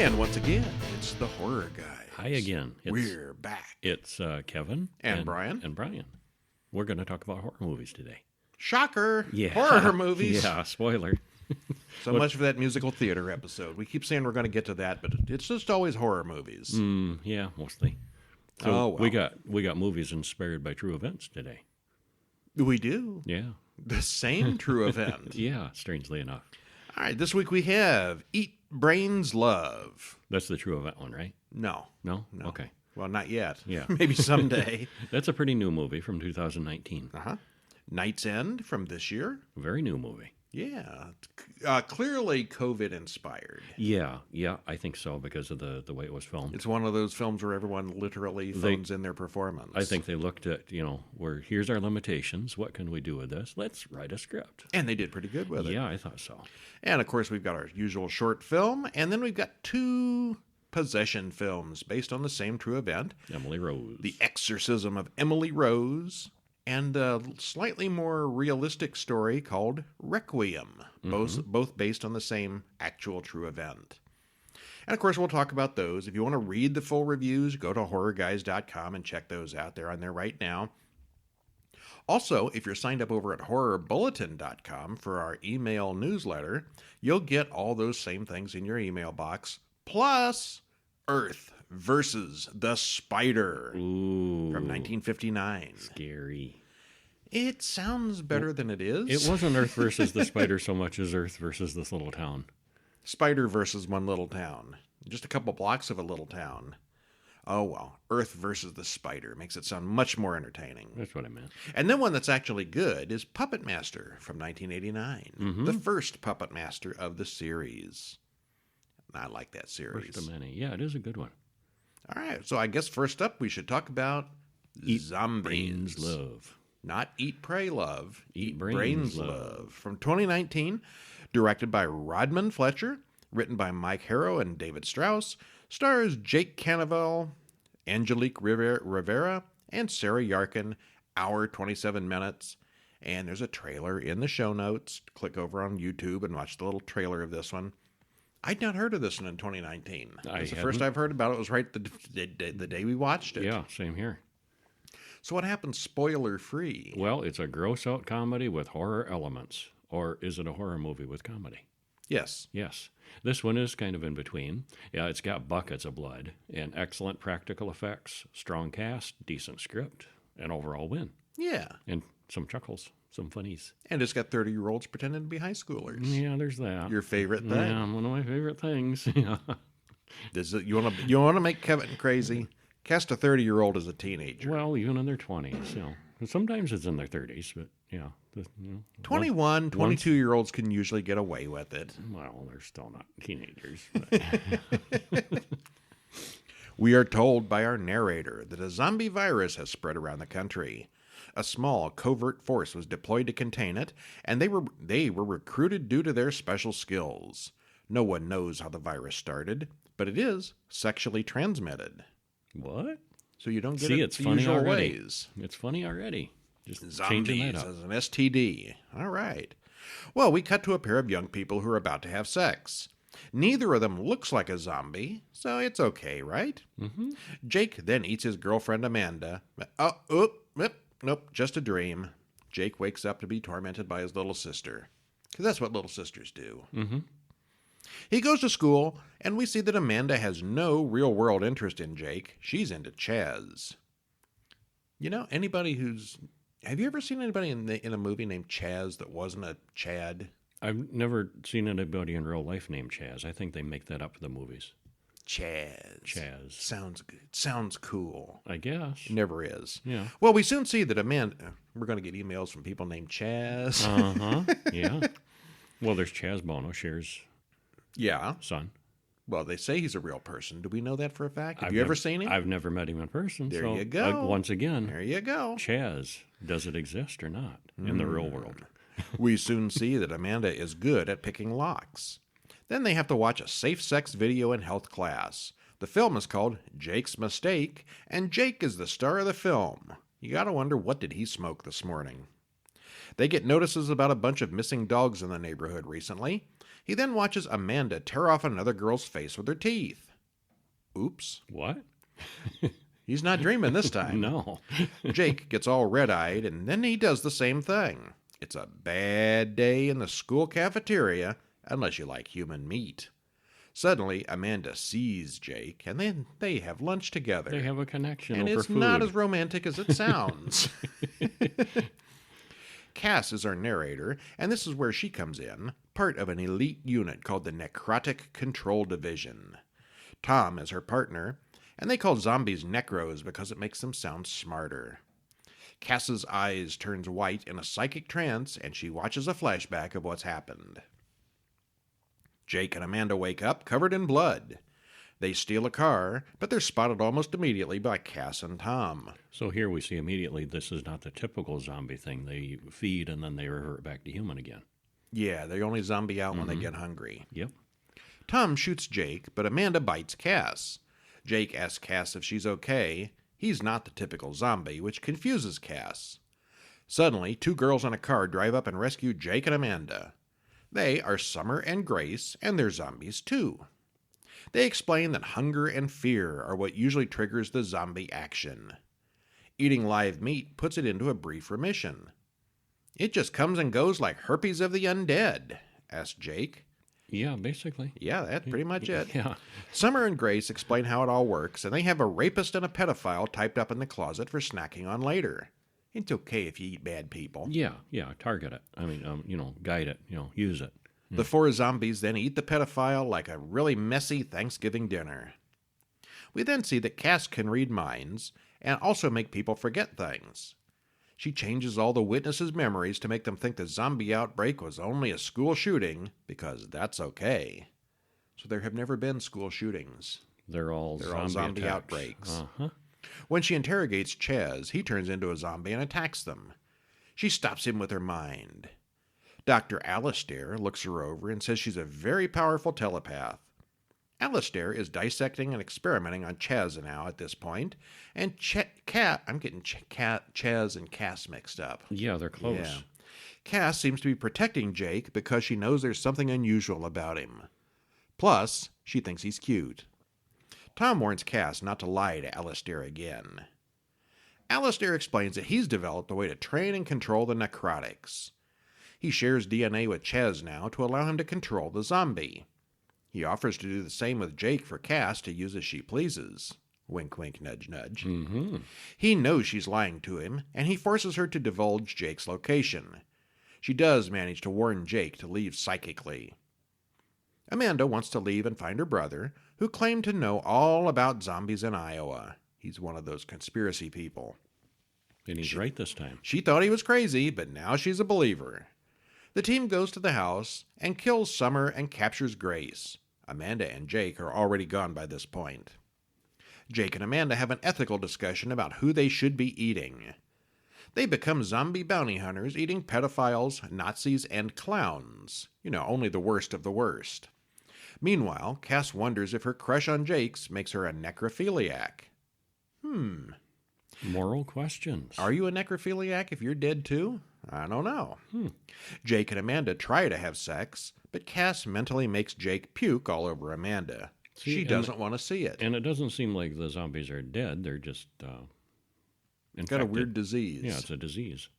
And once again, it's the Horror Guys. Hi again. We're back. It's Kevin. And Brian. And Brian. We're going to talk about horror movies today. Shocker. Yeah. Horror movies. Yeah, spoiler. So much for that musical theater episode. We keep saying we're going to get to that, but it's just always horror movies. Yeah, mostly. So Oh, well. we got movies inspired by true events today. We do. Yeah. The same true event. Yeah, strangely enough. All right, this week we have Eat Brains Love. That's the true event one, right? No. No? No. Okay. Well, not yet. Yeah. Maybe someday. That's a pretty new movie from 2019. Uh-huh. Night's End from this year. Very new movie. Yeah. Clearly COVID-inspired. Yeah, I think so because of the way it was filmed. It's one of those films where everyone literally phones in their performance. I think they looked at, here's our limitations. What can we do with this? Let's write a script. And they did pretty good with it. Yeah, I thought so. And, of course, we've got our usual short film, and then we've got two possession films based on the same true event. Emily Rose. The Exorcism of Emily Rose, and a slightly more realistic story called Requiem, both based on the same actual true event. And, of course, we'll talk about those. If you want to read the full reviews, go to horrorguys.com and check those out. They're on there right now. Also, if you're signed up over at horrorbulletin.com for our email newsletter, you'll get all those same things in your email box, plus Earth versus the Spider from 1959. Scary. It sounds better than it is. It wasn't Earth versus the Spider so much as Earth versus this little town. Spider versus one little town. Just a couple blocks of a little town. Oh, well. Earth versus the Spider makes it sound much more entertaining. That's what I meant. And then one that's actually good is Puppet Master from 1989. The first Puppet Master of the series. I like that series. First of many. Yeah, it is a good one. All right. So I guess first up we should talk about Zombies. Brains Love. Not Eat, Pray, Love. Eat Brains Love. From 2019. Directed by Rodman Fletcher. Written by Mike Harrow and David Strauss. Stars Jake Cannavale, Angelique Rivera, and Sarah Yarkin. Hour 27 minutes. And there's a trailer in the show notes. Click over on YouTube and watch the little trailer of this one. I'd not heard of this one in 2019. The first I've heard about it was right the day we watched it. Yeah, same here. So what happens spoiler-free? Well, it's a gross-out comedy with horror elements. Or is it a horror movie with comedy? Yes. Yes. This one is kind of in between. Yeah, it's got buckets of blood and excellent practical effects, strong cast, decent script, and overall win. Yeah. And some chuckles, some funnies. And it's got 30-year-olds pretending to be high schoolers. Yeah, there's that. Your favorite thing. Yeah, one of my favorite things. Yeah. You want to make Kevin crazy? Cast a 30-year-old as a teenager. Well, even in their 20s, Sometimes it's in their 30s, but yeah. 21, 22-year-olds can usually get away with it. Well, they're still not teenagers. We are told by our narrator that a zombie virus has spread around the country. A small covert force was deployed to contain it, and they were recruited due to their special skills. No one knows how the virus started, but it is sexually transmitted. What? So you don't get See, it it's the funny usual already. ways. It's funny already. Just Zombies changing that up. as an STD. All right. Well, we cut to a pair of young people who are about to have sex. Neither of them looks like a zombie, so it's okay, right? Mm-hmm. Jake then eats his girlfriend Amanda. Nope, just a dream. Jake wakes up to be tormented by his little sister. Because that's what little sisters do. Mm-hmm. He goes to school, and we see that Amanda has no real-world interest in Jake. She's into Chaz. You know, have you ever seen anybody in a movie named Chaz that wasn't a Chad? I've never seen anybody in real life named Chaz. I think they make that up for the movies. Chaz. Sounds good. Sounds cool. I guess. Never is. Yeah. Well, we soon see that Amanda... We're going to get emails from people named Chaz. Uh-huh. Yeah. Well, there's Chaz Bono, Cher's son. Well, they say he's a real person. Do we know that for a fact? Have you ever seen him? I've never met him in person. There you go. Once again. There you go. Chaz, does it exist or not in the real world? We soon see that Amanda is good at picking locks. Then they have to watch a safe sex video in health class. The film is called Jake's Mistake, and Jake is the star of the film. You gotta wonder, what did he smoke this morning? They get notices about a bunch of missing dogs in the neighborhood recently. He then watches Amanda tear off another girl's face with her teeth. Oops. What? He's not dreaming this time. No. Jake gets all red-eyed, and then he does the same thing. It's a bad day in the school cafeteria, unless you like human meat. Suddenly, Amanda sees Jake, and then they have lunch together. They have a connection and over it's food. not as romantic as it sounds. Cass is our narrator, and this is where she comes in, part of an elite unit called the Necrotic Control Division. Tom is her partner, and they call zombies necros because it makes them sound smarter. Cass's eyes turns white in a psychic trance, and she watches a flashback of what's happened. Jake and Amanda wake up covered in blood. They steal a car, but they're spotted almost immediately by Cass and Tom. So here we see immediately this is not the typical zombie thing. They feed and then they revert back to human again. Yeah, they only zombie out when they get hungry. Yep. Tom shoots Jake, but Amanda bites Cass. Jake asks Cass if she's okay. He's not the typical zombie, which confuses Cass. Suddenly, two girls in a car drive up and rescue Jake and Amanda. They are Summer and Grace, and they're zombies too. They explain that hunger and fear are what usually triggers the zombie action. Eating live meat puts it into a brief remission. It just comes and goes like herpes of the undead, asked Jake. Yeah, basically. Yeah, that's pretty much it. Yeah. Summer and Grace explain how it all works, and they have a rapist and a pedophile typed up in the closet for snacking on later. It's okay if you eat bad people. Yeah, target it. I mean, guide it, use it. The four zombies then eat the pedophile like a really messy Thanksgiving dinner. We then see that Cass can read minds and also make people forget things. She changes all the witnesses' memories to make them think the zombie outbreak was only a school shooting, because that's okay. So there have never been school shootings. They're all zombie attacks. Outbreaks. Uh-huh. When she interrogates Chaz, he turns into a zombie and attacks them. She stops him with her mind. Dr. Alistair looks her over and says she's a very powerful telepath. Alistair is dissecting and experimenting on Chaz now at this point, and I'm getting Chaz and Cass mixed up. Yeah, they're close. Yeah. Cass seems to be protecting Jake because she knows there's something unusual about him. Plus, she thinks he's cute. Tom warns Cass not to lie to Alistair again. Alistair explains that he's developed a way to train and control the necrotics. He shares DNA with Chaz now to allow him to control the zombie. He offers to do the same with Jake for Cass to use as she pleases. Wink, wink, nudge, nudge. Mm-hmm. He knows she's lying to him, and he forces her to divulge Jake's location. She does manage to warn Jake to leave psychically. Amanda wants to leave and find her brother, who claimed to know all about zombies in Iowa. He's one of those conspiracy people. And he's right this time. She thought he was crazy, but now she's a believer. The team goes to the house and kills Summer and captures Grace. Amanda and Jake are already gone by this point. Jake and Amanda have an ethical discussion about who they should be eating. They become zombie bounty hunters eating pedophiles, Nazis, and clowns. Only the worst of the worst. Meanwhile, Cass wonders if her crush on Jake's makes her a necrophiliac. Moral questions. Are you a necrophiliac if you're dead too? I don't know. Jake and Amanda try to have sex, but Cass mentally makes Jake puke all over Amanda. She doesn't want to see it. And it doesn't seem like the zombies are dead. They're just infected. Got a weird disease. Yeah, it's a disease.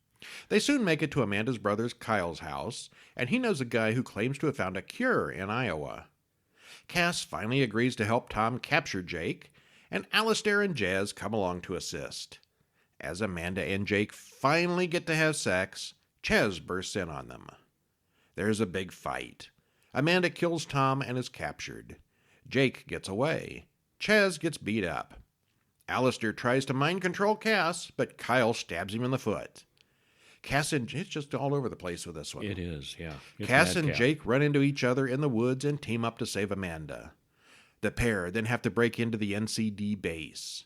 They soon make it to Amanda's brother's Kyle's house, and he knows a guy who claims to have found a cure in Iowa. Cass finally agrees to help Tom capture Jake, and Alistair and Jazz come along to assist. As Amanda and Jake finally get to have sex, Chaz bursts in on them. There's a big fight. Amanda kills Tom and is captured. Jake gets away. Chaz gets beat up. Alistair tries to mind control Cass, but Kyle stabs him in the foot. It's just all over the place with this one. It is, yeah. Cass and Jake run into each other in the woods and team up to save Amanda. The pair then have to break into the NCD base.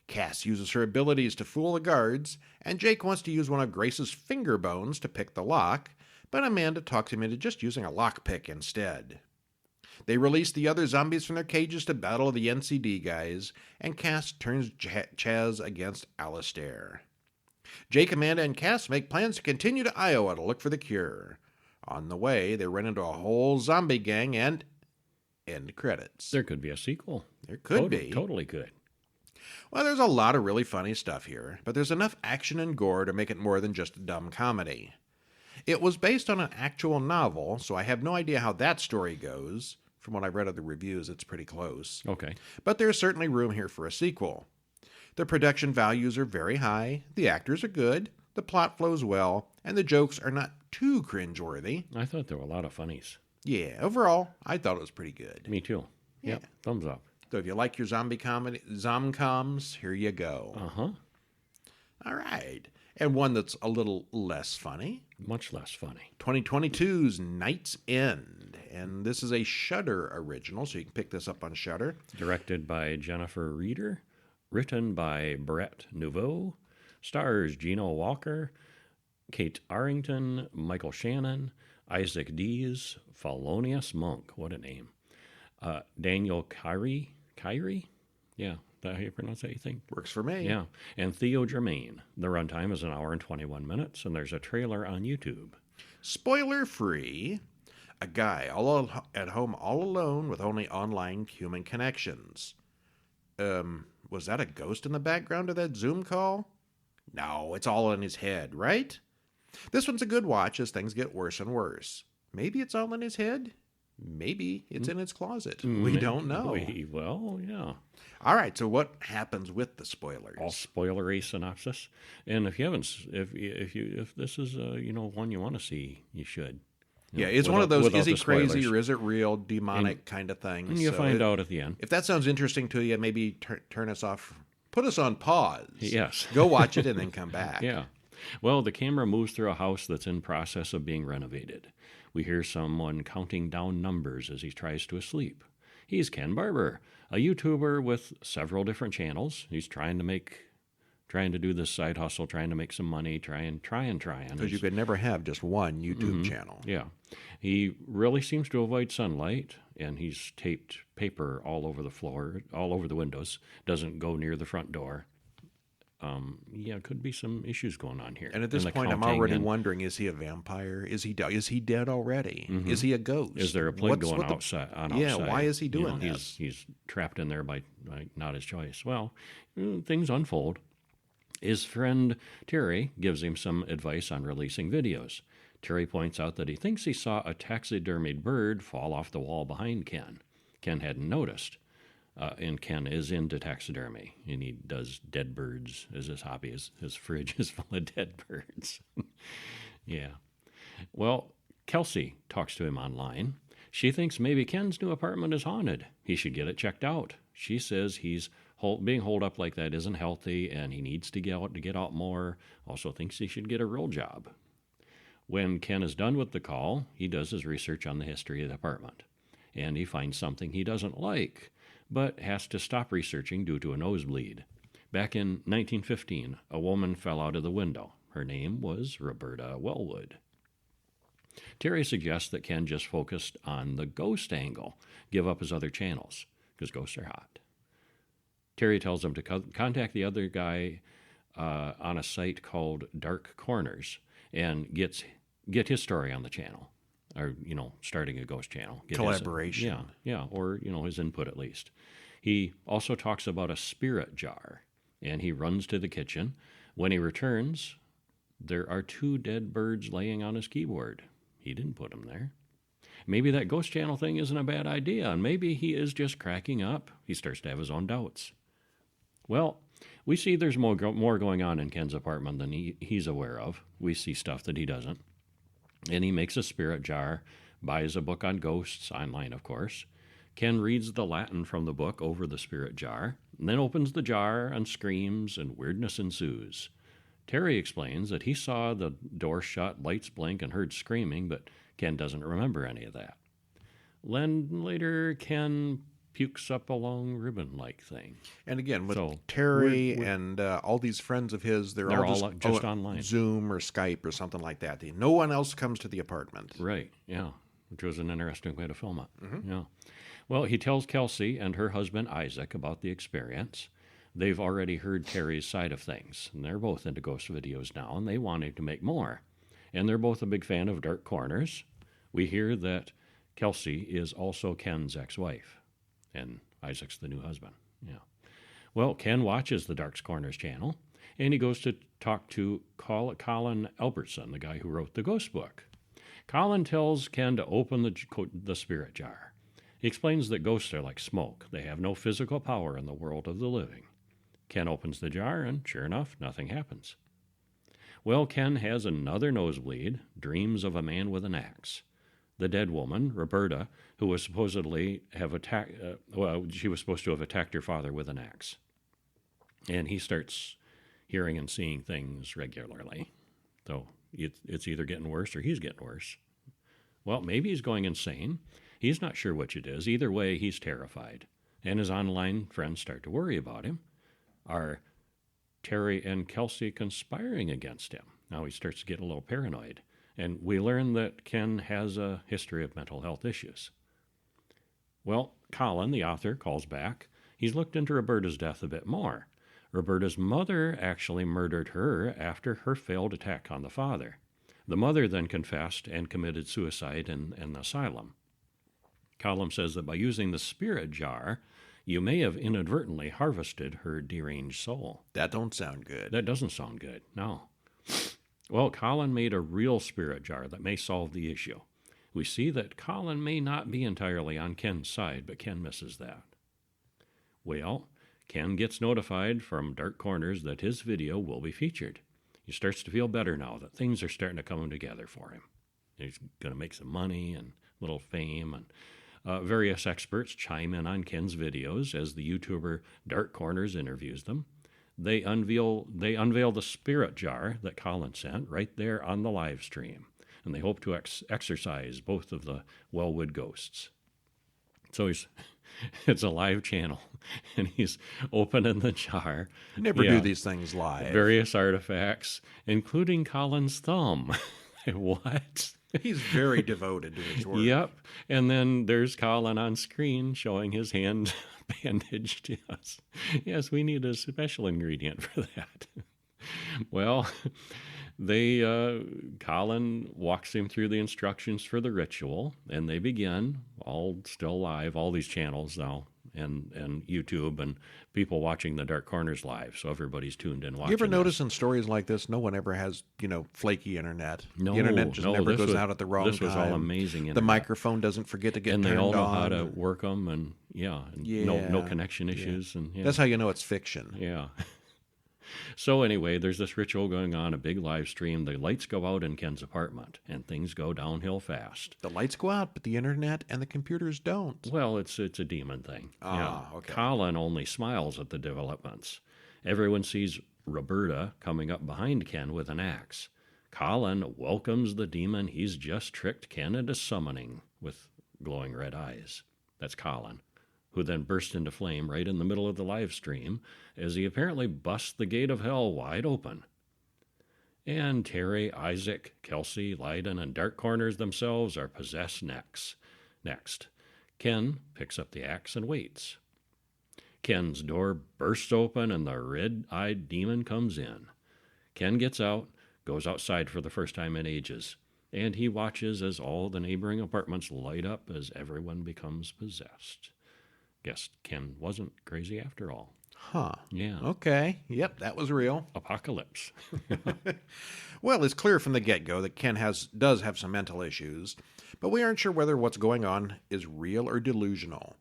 Cass uses her abilities to fool the guards, and Jake wants to use one of Grace's finger bones to pick the lock, but Amanda talks him into just using a lockpick instead. They release the other zombies from their cages to battle the NCD guys, and Cass turns Chaz against Alistair. Jake, Amanda, and Cass make plans to continue to Iowa to look for the cure. On the way, they run into a whole zombie gang and end credits. There could be a sequel. There could be. Totally could. Well, there's a lot of really funny stuff here, but there's enough action and gore to make it more than just a dumb comedy. It was based on an actual novel, so I have no idea how that story goes. From what I've read of the reviews, it's pretty close. Okay. But there's certainly room here for a sequel. The production values are very high, the actors are good, the plot flows well, and the jokes are not too cringeworthy. I thought there were a lot of funnies. Yeah, overall, I thought it was pretty good. Me too. Yeah. Yep. Thumbs up. So if you like your zombie comedy, zom-coms, here you go. Uh-huh. All right. And one that's a little less funny. Much less funny. 2022's Night's End. And this is a Shudder original, so you can pick this up on Shudder. Directed by Jennifer Reeder. Written by Brett Nouveau. Stars Gino Walker, Kate Arrington, Michael Shannon, Isaac Dees, Thelonious Monk. What a name. Daniel Kyrie? Yeah, that how you pronounce that, you think? Works for me. Yeah. And Theo Germain. The runtime is 1 hour and 21 minutes, and there's a trailer on YouTube. Spoiler free. A guy all at home all alone with only online human connections. Was that a ghost in the background of that Zoom call? No, it's all in his head, right? This one's a good watch as things get worse and worse. Maybe it's all in his head. Maybe it's in his closet. We don't know. Well, yeah. All right, so what happens with the spoilers? All spoilery synopsis. And if you haven't, if this is one you want to see, you should. Yeah, it's one of those, is he crazy or is it real, demonic kind of things. And you find out at the end. If that sounds interesting to you, maybe turn us off, put us on pause. Yes. Go watch it and then come back. Yeah. Well, the camera moves through a house that's in process of being renovated. We hear someone counting down numbers as he tries to sleep. He's Ken Barber, a YouTuber with several different channels. He's trying to do this side hustle, trying to make some money, trying. Because you could never have just one YouTube channel. Yeah. He really seems to avoid sunlight, and he's taped paper all over the floor, all over the windows, doesn't go near the front door. Could be some issues going on here. And at this point, I'm already wondering, is he a vampire? Is he dead already? Mm-hmm. Is he a ghost? Is there a plague going outside? Yeah, why is he doing this? He's trapped in there by not his choice. Well, things unfold. His friend Terry gives him some advice on releasing videos. Terry points out that he thinks he saw a taxidermied bird fall off the wall behind Ken. Ken hadn't noticed. And Ken is into taxidermy, and he does dead birds as his hobby. His fridge is full of dead birds. Yeah. Well, Kelsey talks to him online. She thinks maybe Ken's new apartment is haunted. He should get it checked out. She says he's being holed up like that isn't healthy, and he needs to get out more. Also thinks he should get a real job. When Ken is done with the call, he does his research on the history of the apartment, and he finds something he doesn't like, but has to stop researching due to a nosebleed. Back in 1915, a woman fell out of the window. Her name was Roberta Wellwood. Terry suggests that Ken just focused on the ghost angle, give up his other channels, because ghosts are hot. Terry tells him to contact the other guy on a site called Dark Corners and get his story on the channel, or, starting a ghost channel. Collaboration. Or, his input at least. He also talks about a spirit jar, and he runs to the kitchen. When he returns, there are 2 dead birds laying on his keyboard. He didn't put them there. Maybe that ghost channel thing isn't a bad idea, and maybe he is just cracking up. He starts to have his own doubts. Well, we see there's more going on in Ken's apartment than he's aware of. We see stuff that he doesn't. And he makes a spirit jar, buys a book on ghosts, online of course. Ken reads the Latin from the book over the spirit jar, and then opens the jar and screams, and weirdness ensues. Terry explains that he saw the door shut, lights blink, and heard screaming, but Ken doesn't remember any of that. Later, Ken pukes up a long ribbon-like thing. And again, with Terry and all these friends of his, they're all just online. Zoom or Skype or something like that. No one else comes to the apartment. Right, yeah, which was an interesting way to film it. Mm-hmm. Yeah. Well, he tells Kelsey and her husband Isaac about the experience. they've already heard Terry's side of things, and they're both into ghost videos now, and they wanted to make more. And they're both a big fan of Dark Corners. We hear that Kelsey is also Ken's ex-wife, and Isaac's the new husband. Yeah. Well, Ken watches the Dark Corners channel, and he goes to talk to Colin Albertson, the guy who wrote the ghost book. Colin tells Ken to open the spirit jar. He explains that ghosts are like smoke. They have no physical power in the world of the living. Ken opens the jar, and sure enough, nothing happens. Well, Ken has another nosebleed, dreams of a man with an axe. The dead woman, Roberta, who was supposedly she was supposed to have attacked her father with an axe. And he starts hearing and seeing things regularly. So it's either getting worse or he's getting worse. Well, maybe he's going insane. He's not sure which it is. Either way, he's terrified. And his online friends start to worry about him. Are Terry and Kelsey conspiring against him? Now he starts to get a little paranoid. And we learn that Ken has a history of mental health issues. Well, Colin, the author, calls back. He's looked into Roberta's death a bit more. Roberta's mother actually murdered her after her failed attack on the father. The mother then confessed and committed suicide in an asylum. Colin says that by using the spirit jar, you may have inadvertently harvested her deranged soul. That don't sound good. That doesn't sound good, no. Well, Colin made a real spirit jar that may solve the issue. We see that Colin may not be entirely on Ken's side, but Ken misses that. Well, Ken gets notified from Dark Corners that his video will be featured. He starts to feel better now that things are starting to come together for him. He's going to make some money and a little fame, and various experts chime in on Ken's videos as the YouTuber Dark Corners interviews them. They unveil the spirit jar that Colin sent right there on the live stream, and they hope to exorcise both of the Wellwood ghosts. So it's a live channel, and he's opening the jar. Never do these things live. Various artifacts, including Colin's thumb. What? He's very devoted to his work. Yep. And then there's Colin on screen showing his hand bandaged. Yes, we need a special ingredient for that. Well, Colin walks him through the instructions for the ritual, and they begin, all still live, all these channels now, and YouTube, and people watching the Dark Corners live, so everybody's tuned in watching. You ever notice in stories like this, no one ever has, flaky internet? No, the internet just never goes out at the wrong time. This was all amazing internet. The microphone doesn't forget to get turned on. And they all know how to work them, and no connection issues. Yeah. And that's how you know it's fiction. Yeah. So anyway, there's this ritual going on, a big live stream. The lights go out in Ken's apartment, and things go downhill fast. The lights go out, but the internet and the computers don't. Well, it's a demon thing. Okay. Colin only smiles at the developments. Everyone sees Roberta coming up behind Ken with an axe. Colin welcomes the demon he's just tricked Ken into summoning with glowing red eyes. That's Colin, who then burst into flame right in the middle of the live stream as he apparently busts the gate of hell wide open. And Terry, Isaac, Kelsey, Lydon, and Dark Corners themselves are possessed next. Ken picks up the axe and waits. Ken's door bursts open and the red-eyed demon comes in. Ken gets out, goes outside for the first time in ages, and he watches as all the neighboring apartments light up as everyone becomes possessed. Guess Ken wasn't crazy after all. Huh. Yeah. Okay. Yep, that was real. Apocalypse. Well, it's clear from the get-go that Ken does have some mental issues, but we aren't sure whether what's going on is real or delusional.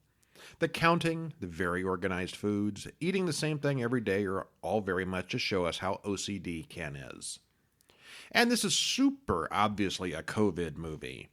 The counting, the very organized foods, eating the same thing every day are all very much to show us how OCD Ken is. And this is super obviously a COVID movie.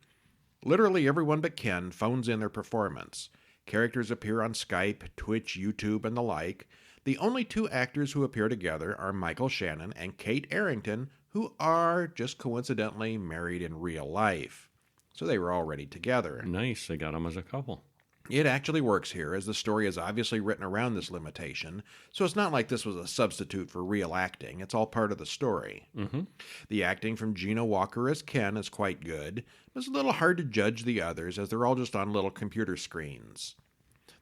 Literally everyone but Ken phones in their performance. Characters appear on Skype, Twitch, YouTube, and the like. The only two actors who appear together are Michael Shannon and Kate Arrington, who are just coincidentally married in real life. So they were already together. Nice, they got them as a couple. It actually works here, as the story is obviously written around this limitation, so it's not like this was a substitute for real acting. It's all part of the story. Mm-hmm. The acting from Gina Walker as Ken is quite good, but it's a little hard to judge the others, as they're all just on little computer screens.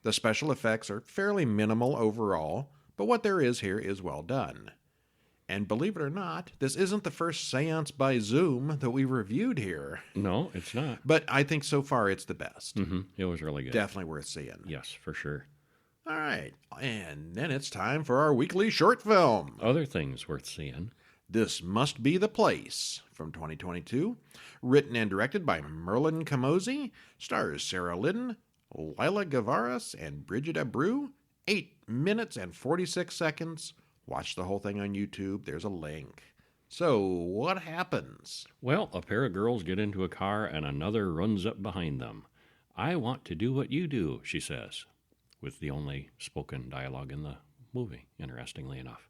The special effects are fairly minimal overall, but what there is here is well done. And believe it or not, this isn't the first seance by Zoom that we reviewed here. No, it's not. But I think so far it's the best. It was really good. Definitely worth seeing. Yes, for sure. All right. And then it's time for our weekly short film. Other things worth seeing. This Must Be the Place from 2022. Written and directed by Merlin Camozzi. Stars Sarah Liddon, Lila Gavaris, and Bridget Abreu. 8 minutes and 46 seconds. Watch the whole thing on YouTube. There's a link. So, what happens? Well, a pair of girls get into a car and another runs up behind them. I want to do what you do, she says, with the only spoken dialogue in the movie, interestingly enough.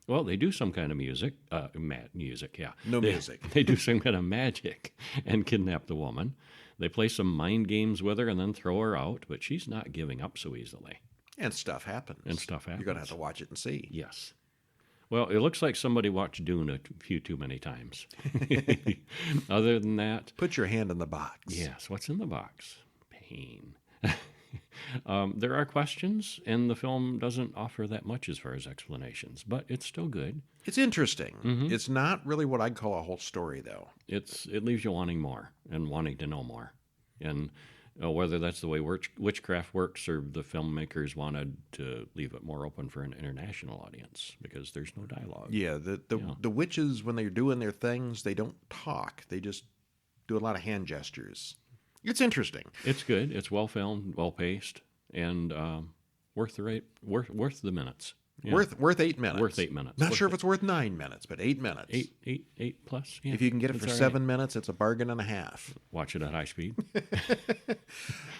Well, they do some kind of music. Music, yeah. No music. They do some kind of magic and kidnap the woman. They play some mind games with her and then throw her out, but she's not giving up so easily. And stuff happens. You're going to have to watch it and see. Yes. Well, it looks like somebody watched Dune a few too many times. Other than that... Put your hand in the box. Yes, what's in the box? Pain. There are questions, and the film doesn't offer that much as far as explanations, but it's still good. It's interesting. It's not really what I'd call a whole story, though. It leaves you wanting more and wanting to know more. And whether that's the way witchcraft works or the filmmakers wanted to leave it more open for an international audience because there's no dialogue. Yeah, the witches, when they're doing their things, they don't talk. They just do a lot of hand gestures. It's interesting. It's good. It's well filmed, well paced, and worth the minutes. Yeah. Worth 8 minutes. Worth 8 minutes. Not sure if it's worth 9 minutes, but 8 minutes. Eight plus. Yeah. If you can get it for 7 minutes, it's a bargain and a half. Watch it at high speed.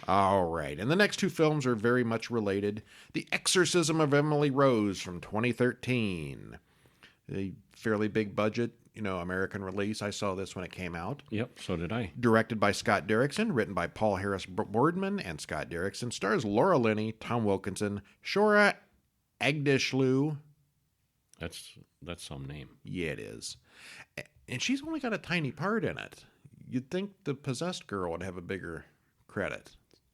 All right. And the next two films are very much related. The Exorcism of Emily Rose from 2013. A fairly big budget, American release. I saw this when it came out. Yep, so did I. Directed by Scott Derrickson, written by Paul Harris Boardman and Scott Derrickson. Stars Laura Linney, Tom Wilkinson, Shora Agdashlu. That's some name. Yeah, it is. And she's only got a tiny part in it. You'd think the possessed girl would have a bigger credit.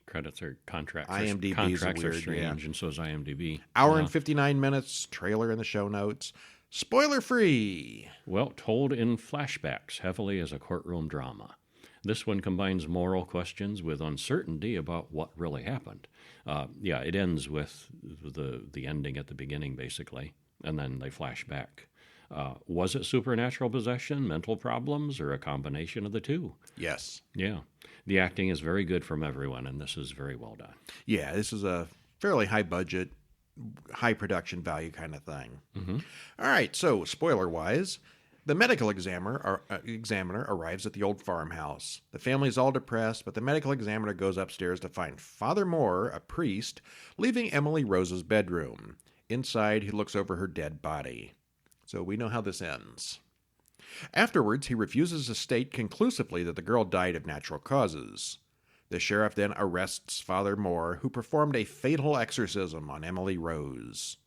Credits are contracts. IMDb's contracts weird, are strange, and so is IMDb. Hour and 59 minutes. Trailer in the show notes. Spoiler free. Well, told in flashbacks, heavily as a courtroom drama. This one combines moral questions with uncertainty about what really happened. It ends with the ending at the beginning, basically, and then they flash back. Was it supernatural possession, mental problems, or a combination of the two? Yes. Yeah. The acting is very good from everyone, and this is very well done. Yeah, this is a fairly high budget, high production value kind of thing. All right, so spoiler-wise, the medical examiner arrives at the old farmhouse. The family's all depressed, but the medical examiner goes upstairs to find Father Moore, a priest, leaving Emily Rose's bedroom. Inside, he looks over her dead body. So we know how this ends. Afterwards, he refuses to state conclusively that the girl died of natural causes. The sheriff then arrests Father Moore, who performed a fatal exorcism on Emily Rose.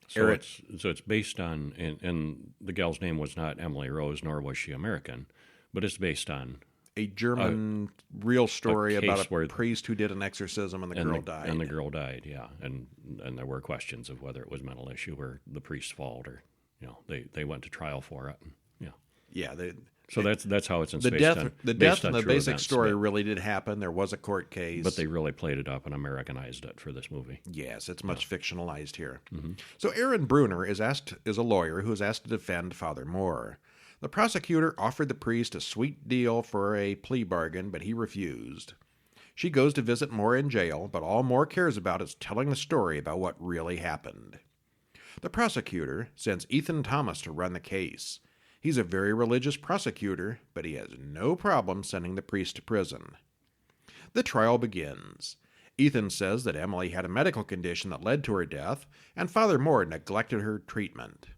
So it's based on, and the gal's name was not Emily Rose, nor was she American, but it's based on a German real story about a priest who did an exorcism and the girl died. And the girl died, yeah. And there were questions of whether it was mental issue or the priest's fault, or they went to trial for it. Yeah. So that's how it's the death and the basic story really did happen. There was a court case, but they really played it up and Americanized it for this movie. Yes, it's much fictionalized here. So Aaron Bruner is a lawyer who is asked to defend Father Moore. The prosecutor offered the priest a sweet deal for a plea bargain, but he refused. She goes to visit Moore in jail, but all Moore cares about is telling the story about what really happened. The prosecutor sends Ethan Thomas to run the case. He's a very religious prosecutor, but he has no problem sending the priest to prison. The trial begins. Ethan says that Emily had a medical condition that led to her death, and Father Moore neglected her treatment.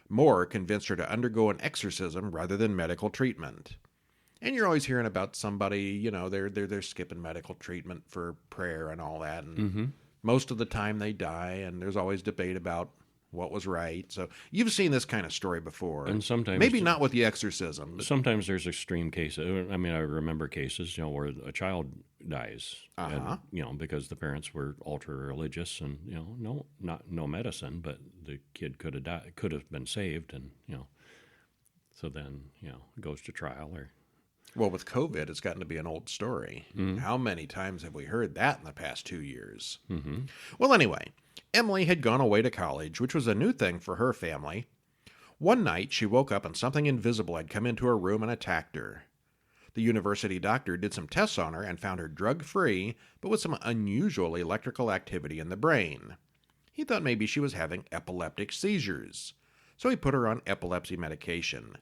Moore convinced her to undergo an exorcism rather than medical treatment. And you're always hearing about somebody, they're skipping medical treatment for prayer and all that, and most of the time they die, and there's always debate about what was right. So you've seen this kind of story before. And sometimes... Maybe not with the exorcism. But sometimes there's extreme cases. I mean, I remember cases, where a child dies, and, because the parents were ultra-religious and, no medicine, but the kid could have died, could have been saved, and, so then, it goes to trial or... Well, with COVID, it's gotten to be an old story. Mm-hmm. How many times have we heard that in the past 2 years? Mm-hmm. Well, anyway, Emily had gone away to college, which was a new thing for her family. One night, she woke up and something invisible had come into her room and attacked her. The university doctor did some tests on her and found her drug-free, but with some unusual electrical activity in the brain. He thought maybe she was having epileptic seizures, so he put her on epilepsy medication.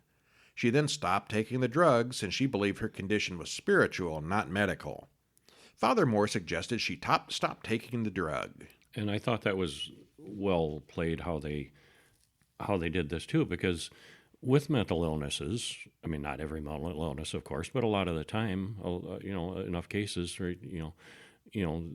She then stopped taking the drugs since she believed her condition was spiritual, not medical. Father Moore suggested she stop taking the drug. And I thought that was well played how they did this too, because with mental illnesses, I mean, not every mental illness, of course, but a lot of the time, enough cases where,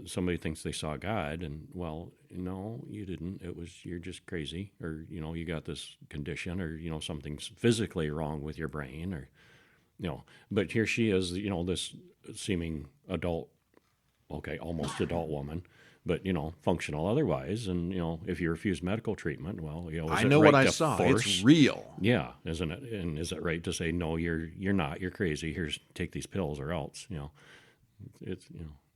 somebody thinks they saw God, and, well, no, you didn't. You're just crazy, or, you got this condition, or, something's physically wrong with your brain, or, But here she is, this seeming adult, almost adult woman, but, functional otherwise. And, if you refuse medical treatment, well, I know what I saw. It's real. Yeah, isn't it? And is it right to say, no, you're not, you're crazy. Here's, take these pills or else, it's,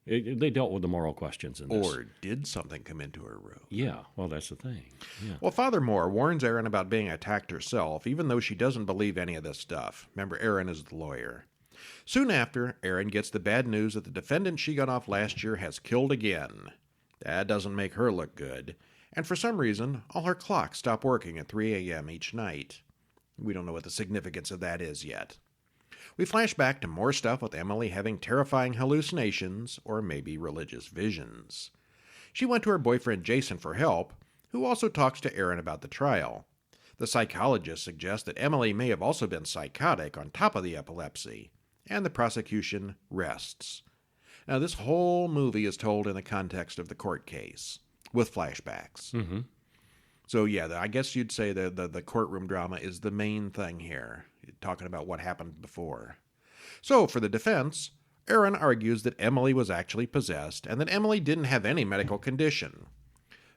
they dealt with the moral questions in this. Or did something come into her room? Yeah, well, that's the thing. Yeah. Well, Father Moore warns Erin about being attacked herself, even though she doesn't believe any of this stuff. Remember, Erin is the lawyer. Soon after, Erin gets the bad news that the defendant she got off last year has killed again. That doesn't make her look good. And for some reason, all her clocks stop working at 3 a.m. each night. We don't know what the significance of that is yet. We flash back to more stuff with Emily having terrifying hallucinations, or maybe religious visions. She went to her boyfriend Jason for help, who also talks to Erin about the trial. The psychologist suggests that Emily may have also been psychotic on top of the epilepsy, and the prosecution rests. Now, this whole movie is told in the context of the court case, with flashbacks. Mm-hmm. So, yeah, I guess you'd say the courtroom drama is the main thing here, talking about what happened before. So, for the defense, Erin argues that Emily was actually possessed and that Emily didn't have any medical condition.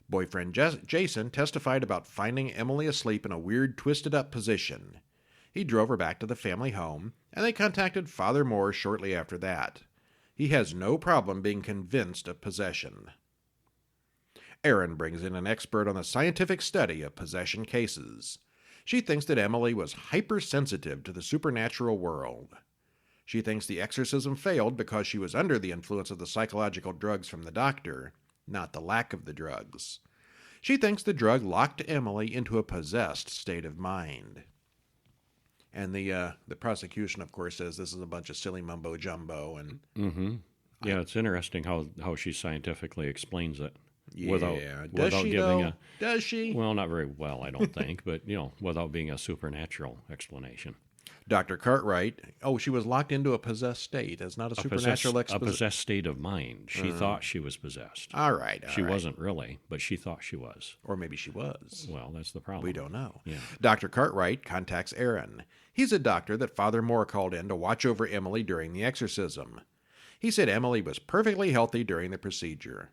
Boyfriend Jason testified about finding Emily asleep in a weird, twisted-up position. He drove her back to the family home, and they contacted Father Moore shortly after that. He has no problem being convinced of possession. Erin brings in an expert on the scientific study of possession cases. She thinks that Emily was hypersensitive to the supernatural world. She thinks the exorcism failed because she was under the influence of the psychological drugs from the doctor, not the lack of the drugs. She thinks the drug locked Emily into a possessed state of mind. And the prosecution, of course, says this is a bunch of silly mumbo-jumbo. And mm-hmm. Yeah, it's interesting how she scientifically explains it. Yeah, without does she, giving though? Does she? Well, not very well, I don't think, but, without being a supernatural explanation. Dr. Cartwright, she was locked into a possessed state. It's not a supernatural explanation. A possessed state of mind. She thought she was possessed. All right. She wasn't really, but she thought she was. Or maybe she was. Well, that's the problem. We don't know. Yeah. Dr. Cartwright contacts Erin. He's a doctor that Father Moore called in to watch over Emily during the exorcism. He said Emily was perfectly healthy during the procedure.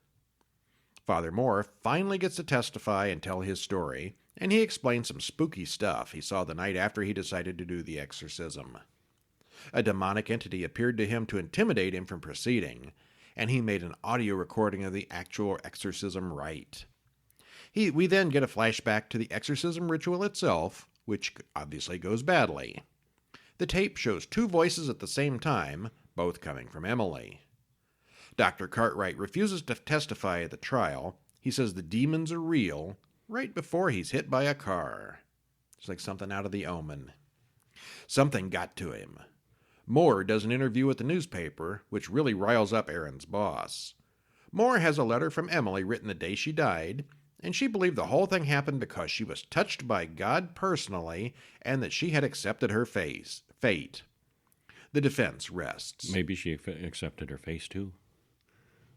Father Moore finally gets to testify and tell his story, and he explains some spooky stuff he saw the night after he decided to do the exorcism. A demonic entity appeared to him to intimidate him from proceeding, and he made an audio recording of the actual exorcism rite. We then get a flashback to the exorcism ritual itself, which obviously goes badly. The tape shows two voices at the same time, both coming from Emily. Dr. Cartwright refuses to testify at the trial. He says the demons are real, right before he's hit by a car. It's like something out of The Omen. Something got to him. Moore does an interview with the newspaper, which really riles up Erin's boss. Moore has a letter from Emily written the day she died, and she believed the whole thing happened because she was touched by God personally and that she had accepted her fate. The defense rests. Maybe she accepted her face too.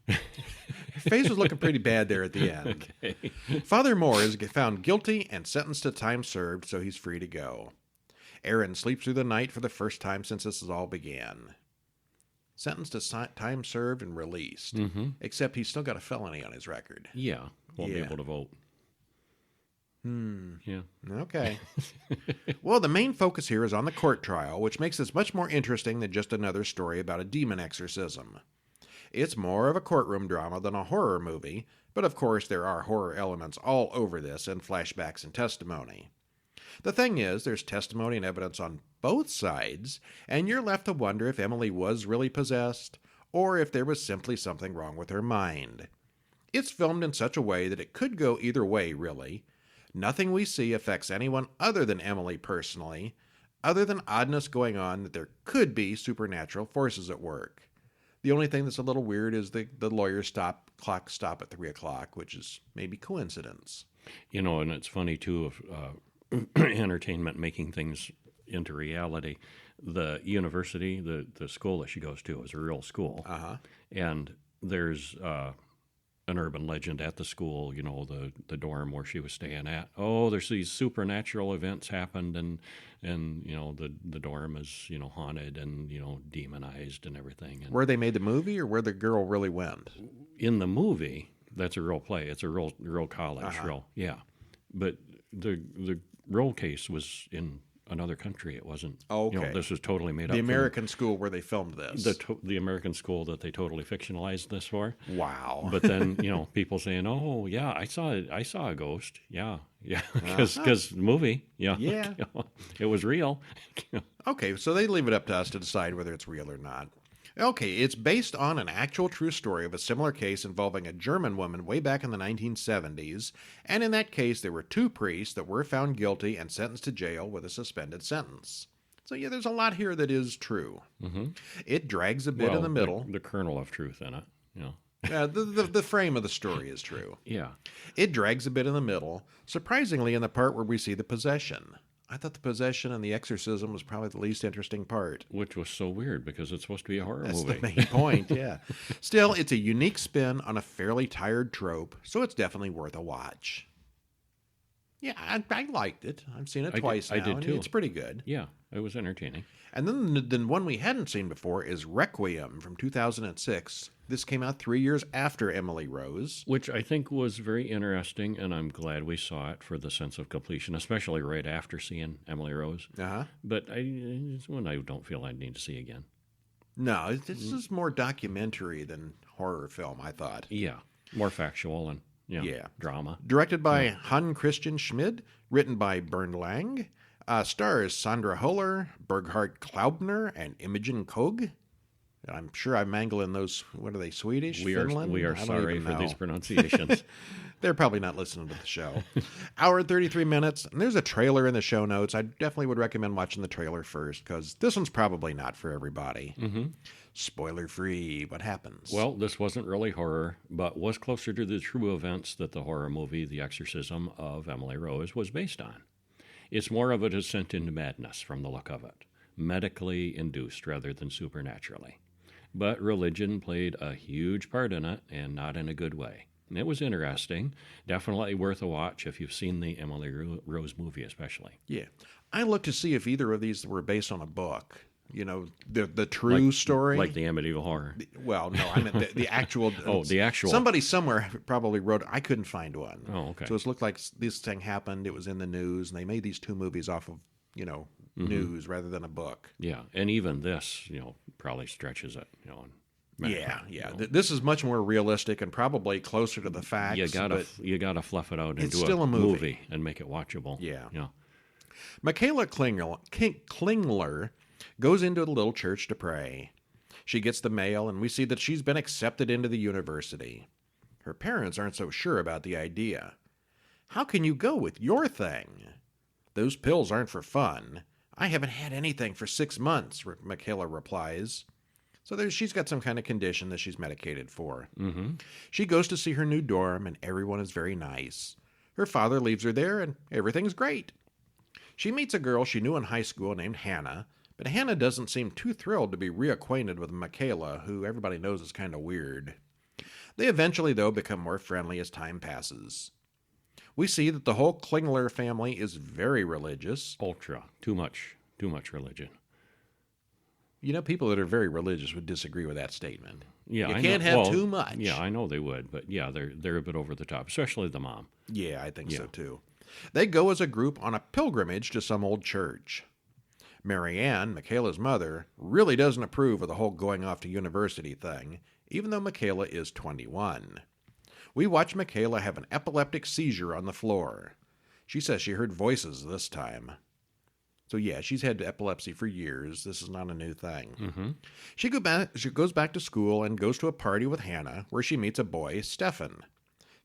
Her face was looking pretty bad there at the end. Okay. Father Moore is found guilty and sentenced to time served, so he's free to go. Aaron sleeps through the night for the first time since this all began. Sentenced to time served and released. Mm-hmm. Except he's still got a felony on his record. Yeah. Won't be able to vote. Yeah. Okay. Well, the main focus here is on the court trial, which makes this much more interesting than just another story about a demon exorcism. It's more of a courtroom drama than a horror movie, but of course there are horror elements all over this and flashbacks and testimony. The thing is, there's testimony and evidence on both sides, and you're left to wonder if Emily was really possessed, or if there was simply something wrong with her mind. It's filmed in such a way that it could go either way, really. Nothing we see affects anyone other than Emily personally, other than oddness going on that there could be supernatural forces at work. The only thing that's a little weird is the lawyer's clock stop at 3 o'clock, which is maybe coincidence. And it's funny, too, of entertainment making things into reality. The university, the school that she goes to is a real school. Uh-huh. And there's an urban legend at the school, the dorm where she was staying at. Oh, there's these supernatural events happened, and the dorm is, haunted and, demonized and everything. And where they made the movie or where the girl really went? in the movie, that's a real play. It's a real college, yeah. But the real case was in another country. It wasn't. Oh, okay. This was totally made up. The American school where they filmed this. The American school that they totally fictionalized this for. Wow. But then people saying, "Oh yeah, I saw a ghost." Yeah, because the movie, Yeah. it was real. Okay, so they leave it up to us to decide whether it's real or not. Okay, it's based on an actual true story of a similar case involving a German woman way back in the 1970s, and in that case there were 2 priests that were found guilty and sentenced to jail with a suspended sentence. So yeah, there's a lot here that is true. Mm-hmm. It drags a bit in the middle. The kernel of truth in it, the frame of the story is true. Yeah. It drags a bit in the middle, surprisingly in the part where we see the possession. I thought the possession and the exorcism was probably the least interesting part. Which was so weird because it's supposed to be a horror That's movie. the main point, yeah. Still, it's a unique spin on a fairly tired trope, so it's definitely worth a watch. Yeah, I liked it. I've seen it twice now. I did too. It's pretty good. Yeah, it was entertaining. And then the one we hadn't seen before is Requiem from 2006. This came out 3 years after Emily Rose. Which I think was very interesting, and I'm glad we saw it for the sense of completion, especially right after seeing Emily Rose. Uh-huh. But it's one I don't feel I need to see again. No, this is more documentary than horror film, I thought. Yeah, more factual and drama. Directed by Hans Christian Schmid, written by Bernd Lang. Stars Sandra Huller, Berghard Klaubner, and Imogen Koch. I'm sure I'm mangling those. What are they, Swedish? Finland? We are sorry for these pronunciations. They're probably not listening to the show. Hour and 33 minutes. And there's a trailer in the show notes. I definitely would recommend watching the trailer first because this one's probably not for everybody. Mm-hmm. Spoiler free. What happens? Well, this wasn't really horror, but was closer to the true events that the horror movie The Exorcism of Emily Rose was based on. It's more of a descent into madness from the look of it, medically induced rather than supernaturally. But religion played a huge part in it, and not in a good way. And it was interesting. Definitely worth a watch if you've seen the Emily Rose movie especially. Yeah. I looked to see if either of these were based on a book. The true story. Like the Amityville Horror. Well, no, I meant the actual. Oh, the actual. Somebody somewhere probably wrote. I couldn't find one. Oh, okay. So it looked like this thing happened. It was in the news, and they made these 2 movies off of news rather than a book. Yeah, and even this, probably stretches it. This is much more realistic and probably closer to the facts. You gotta fluff it out into still a movie and make it watchable. Yeah. Yeah. Michaela Klingler goes into a little church to pray. She gets the mail, and we see that she's been accepted into the university. Her parents aren't so sure about the idea. How can you go with your thing? Those pills aren't for fun. I haven't had anything for 6 months, Michaela replies. So she's got some kind of condition that she's medicated for. Mm-hmm. She goes to see her new dorm, and everyone is very nice. Her father leaves her there, and everything's great. She meets a girl she knew in high school named Hannah, but Hannah doesn't seem too thrilled to be reacquainted with Michaela, who everybody knows is kind of weird. They eventually, though, become more friendly as time passes. We see that the whole Klingler family is very religious. Ultra. Too much religion. You know, people that are very religious would disagree with that statement. Yeah, you I can't know. have Well, too much. Yeah, I know they would, but yeah, they're a bit over the top, especially the mom. Yeah, I think Yeah. so too. They go as a group on a pilgrimage to some old church. Marianne, Michaela's mother, really doesn't approve of the whole going off to university thing, even though Michaela is 21. We watch Michaela have an epileptic seizure on the floor. She says she heard voices this time. So yeah, she's had epilepsy for years. This is not a new thing. Mm-hmm. She goes back to school and goes to a party with Hannah, where she meets a boy, Stefan.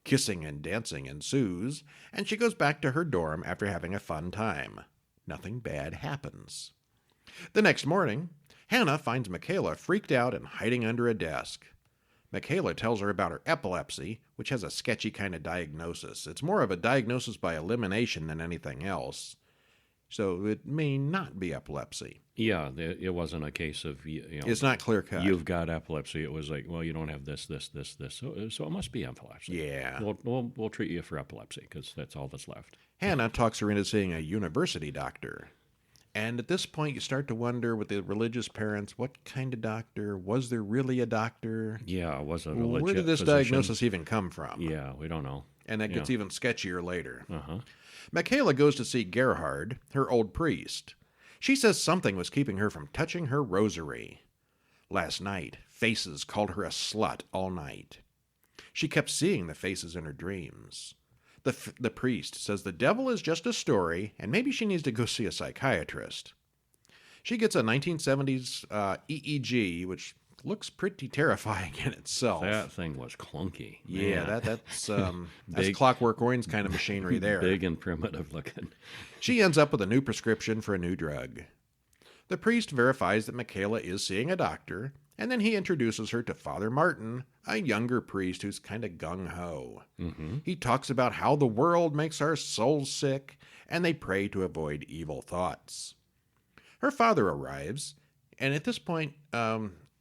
Kissing and dancing ensues, and she goes back to her dorm after having a fun time. Nothing bad happens. The next morning, Hannah finds Michaela freaked out and hiding under a desk. Michaela tells her about her epilepsy, which has a sketchy kind of diagnosis. It's more of a diagnosis by elimination than anything else. So it may not be epilepsy. Yeah, it wasn't a case of, It's not clear cut. You've got epilepsy. It was like, well, you don't have this. So it must be epilepsy. Yeah. We'll treat you for epilepsy because that's all that's left. Hannah talks her into seeing a university doctor. And at this point, you start to wonder with the religious parents, what kind of doctor? Was there really a doctor? Yeah, was it a legit Where did this physician? diagnosis even come from? Yeah, we don't know. And that gets even sketchier later. Uh-huh. Michaela goes to see Gerhard, her old priest. She says something was keeping her from touching her rosary. Last night, faces called her a slut all night. She kept seeing the faces in her dreams. The priest says the devil is just a story, and maybe she needs to go see a psychiatrist. She gets a 1970s EEG, which looks pretty terrifying in itself. That thing was clunky. Yeah, Man. that's Clockwork Orange kind of machinery there. Big and primitive looking. She ends up with a new prescription for a new drug. The priest verifies that Michaela is seeing a doctor, and then he introduces her to Father Martin, a younger priest who's kind of gung-ho. Mm-hmm. He talks about how the world makes our souls sick, and they pray to avoid evil thoughts. Her father arrives, and at this point,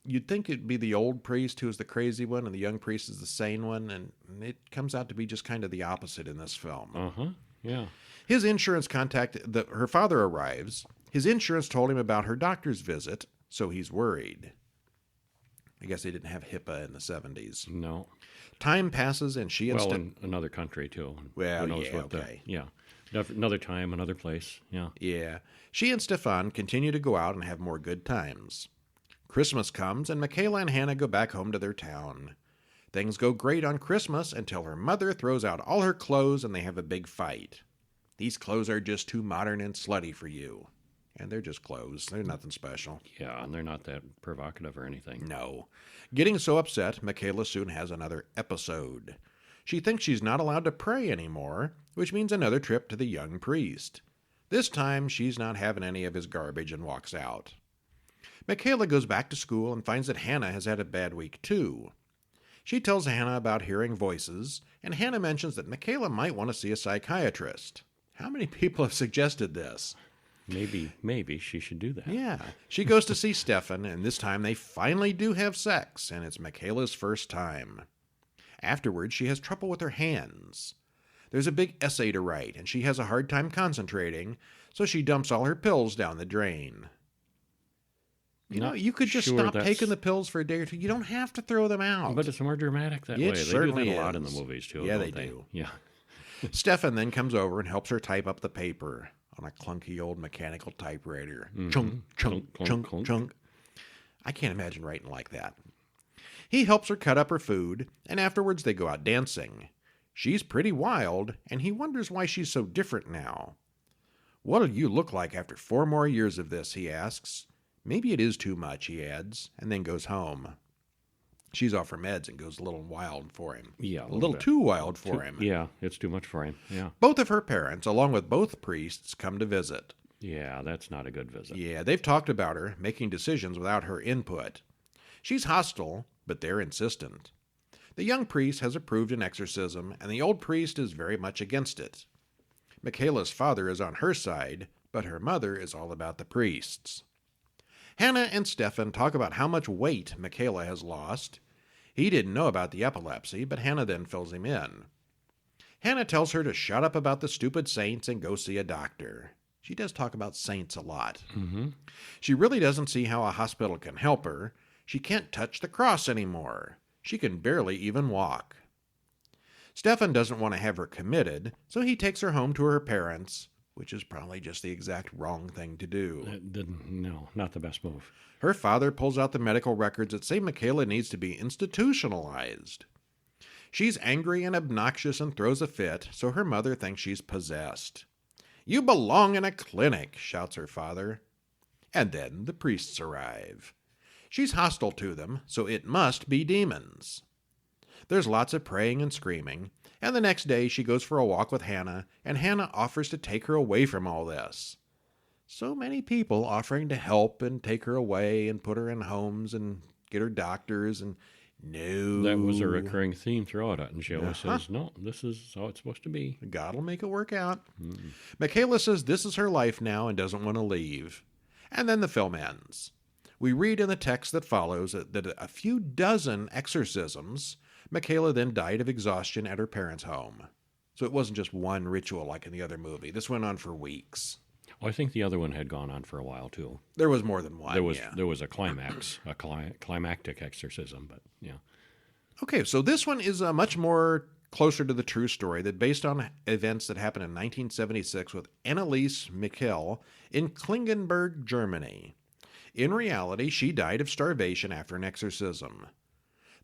you'd think it'd be the old priest who's the crazy one, and the young priest is the sane one, and it comes out to be just kind of the opposite in this film. Uh-huh, yeah. His insurance her father arrives. His insurance told him about her doctor's visit, so he's worried. I guess they didn't have HIPAA in the 70s. No. Time passes and she and Well, in another country, too. Well, Who knows yeah, what okay. Another time, another place, yeah. Yeah. She and Stefan continue to go out and have more good times. Christmas comes and Michaela and Hannah go back home to their town. Things go great on Christmas until her mother throws out all her clothes and they have a big fight. These clothes are just too modern and slutty for you. And they're just clothes. They're nothing special. Yeah, and they're not that provocative or anything. No. Getting so upset, Michaela soon has another episode. She thinks she's not allowed to pray anymore, which means another trip to the young priest. This time, she's not having any of his garbage and walks out. Michaela goes back to school and finds that Hannah has had a bad week too. She tells Hannah about hearing voices, and Hannah mentions that Michaela might want to see a psychiatrist. How many people have suggested this? Maybe she should do that. Yeah. She goes to see Stefan, and this time they finally do have sex, and it's Michaela's first time. Afterwards, she has trouble with her hands. There's a big essay to write, and she has a hard time concentrating, so she dumps all her pills down the drain. You could just stop taking the pills for a day or two. You don't have to throw them out. But it's more dramatic that It way. They certainly do that a lot in is. the movies, too. Yeah, don't they they do. Yeah. Stefan then comes over and helps her type up the paper on a clunky old mechanical typewriter. Mm-hmm. Chunk, chunk, Clunk, chunk, clunk. chunk. I can't imagine writing like that. He helps her cut up her food, and afterwards they go out dancing. She's pretty wild, and he wonders why she's so different now. What'll you look like after 4 more years of this, he asks. Maybe it is too much, he adds, and then goes home. She's off her meds and goes a little wild for him. Yeah, a little bit. too wild for him. Yeah, it's too much for him. Yeah. Both of her parents, along with both priests, come to visit. Yeah, that's not a good visit. Yeah, they've talked about her, making decisions without her input. She's hostile, but they're insistent. The young priest has approved an exorcism, and the old priest is very much against it. Michaela's father is on her side, but her mother is all about the priests. Hannah and Stefan talk about how much weight Michaela has lost. He didn't know about the epilepsy, but Hannah then fills him in. Hannah tells her to shut up about the stupid saints and go see a doctor. She does talk about saints a lot. Mm-hmm. She really doesn't see how a hospital can help her. She can't touch the cross anymore. She can barely even walk. Stefan doesn't want to have her committed, so he takes her home to her parents, which is probably just the exact wrong thing to do. No, not the best move. Her father pulls out the medical records that say Michaela needs to be institutionalized. She's angry and obnoxious and throws a fit, so her mother thinks she's possessed. "You belong in a clinic," shouts her father. And then the priests arrive. She's hostile to them, so it must be demons. There's lots of praying and screaming, and the next day she goes for a walk with Hannah, and Hannah offers to take her away from all this. So many people offering to help and take her away and put her in homes and get her doctors, and no. That was a recurring theme throughout it, and she always says, no, this is how it's supposed to be. God will make it work out. Mm-mm. Michaela says this is her life now and doesn't want to leave. And then the film ends. We read in the text that follows that a few dozen exorcisms, Michaela then died of exhaustion at her parents' home. So it wasn't just one ritual like in the other movie. This went on for weeks. Well, I think the other one had gone on for a while, too. There was more than one, There was a climax, a climactic exorcism, but yeah. Okay, so this one is much more closer to the true story, that based on events that happened in 1976 with Anneliese Michel in Klingenberg, Germany. In reality, she died of starvation after an exorcism.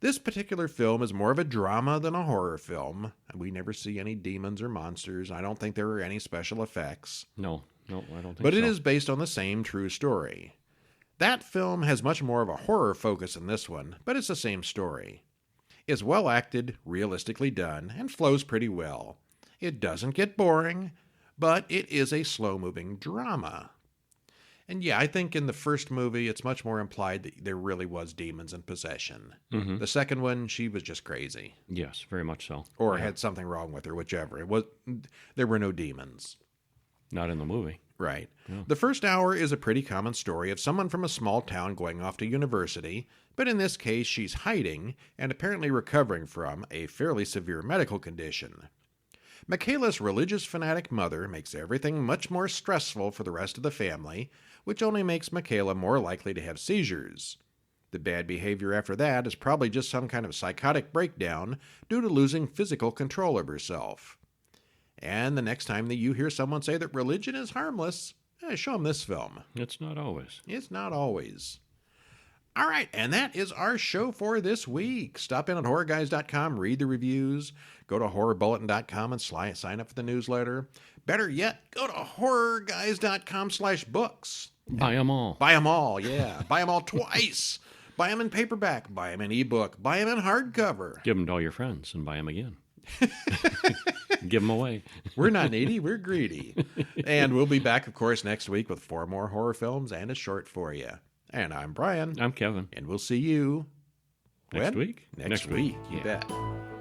This particular film is more of a drama than a horror film. We never see any demons or monsters. I don't think there are any special effects. No, I don't think so. But it is based on the same true story. That film has much more of a horror focus than this one, but it's the same story. It's well acted, realistically done, and flows pretty well. It doesn't get boring, but it is a slow-moving drama. And yeah, I think in the first movie, it's much more implied that there really was demons and possession. Mm-hmm. The second one, she was just crazy. Yes, very much so. Or had something wrong with her, whichever. There were no demons. Not in the movie. Right. Yeah. The first hour is a pretty common story of someone from a small town going off to university, but in this case, she's hiding and apparently recovering from a fairly severe medical condition. Michaela's religious fanatic mother makes everything much more stressful for the rest of the family, which only makes Michaela more likely to have seizures. The bad behavior after that is probably just some kind of psychotic breakdown due to losing physical control of herself. And the next time that you hear someone say that religion is harmless, show them this film. It's not always. It's not always. All right, and that is our show for this week. Stop in at HorrorGuys.com, read the reviews, go to HorrorBulletin.com and sign up for the newsletter. Better yet, go to HorrorGuys.com/books. Buy them all. Buy them all, yeah. Buy them all twice. Buy them in paperback. Buy them in ebook. Buy them in hardcover. Give them to all your friends and buy them again. Give them away. We're not needy, we're greedy. And we'll be back, of course, next week with 4 more horror films and a short for you. And I'm Brian. I'm Kevin. And we'll see you Next week? Next week. You Yeah. bet.